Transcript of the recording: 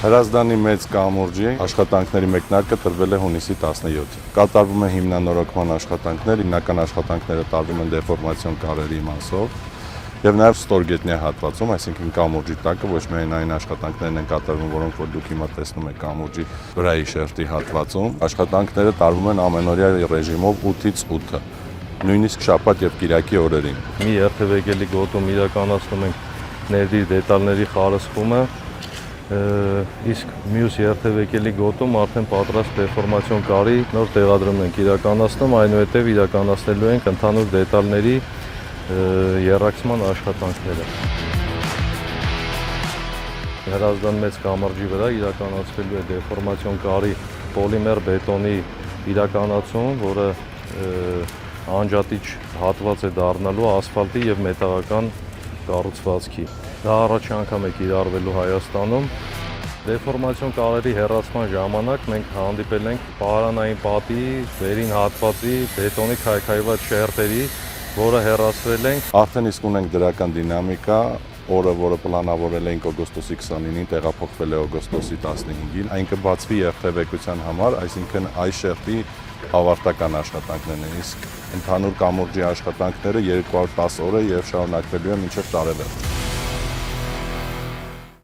Հրազդանի մեծ կամուրջի աշխատանքների մեկնարկը տրվել է հունիսի 17-ին։ Կատարվում է հիմնանորոգման աշխատանքներ, հիմնական աշխատանքները տարվում են դեֆորմացիոն կարերի մասով եւ նաեւ ստորգետնյա հատվածում, այսինքն կամուրջի տակը ոչ միայն այն աշխատանքներն են կատարվում, որոնք որ դուք հիմա տեսնում եք կամուրջի վրայի շերտի հատվածում, աշխատանքները տարվում են ամենօրյա ռեժիմով 8-ից 8-ը, նույնիսկ շաբաթ եւ կիրակի օրերին։ Մի երթևեկելի գոտում իրականացնում ենք ներդիր դետալների խարսխումը, իսկ մյուս երթևեկելի գոտում արդեն պատրաստ դեֆորմացիոն կարի նոր տեղադրում ենք իրականացնում, այնուհետև իրականացնելու ենք ընդհանուր դետալների եռակցման աշխատանքները։ Հրազդան մեծ կամրջի վրա իրականացվելու է դեֆորմացիոն կարի պոլիմեր բետոնի իրականացում, որը անջատիչ հատված է դառնալու ասֆալտի եւ մետաղական կառուցվածքի։ Դա առաջին անգամ է կիրառվելու Հայաստանում։ Դեֆորմացիոն կարերի հեռացման ժամանակ մենք հանդիպել ենք պահարանային պատի վերին հատվածի բետոնի քայքայված շերտերի, որը հեռացրել ենք։ Արդեն իսկ ունենք դրական դինամիկա, օրը, որը պլանավորել էինք օգոստոսի 29-ին, տեղափոխվել է օգոստոսի 15-ին, այն կբացվի երթևեկության համար, այսինքն այս շերտի ավարտական աշխատանքներն են, իսկ ընդհանուր կամուրջի աշխատանքները 210 օր է եւ շարունակվելու է մինչեւ տարեվերջ։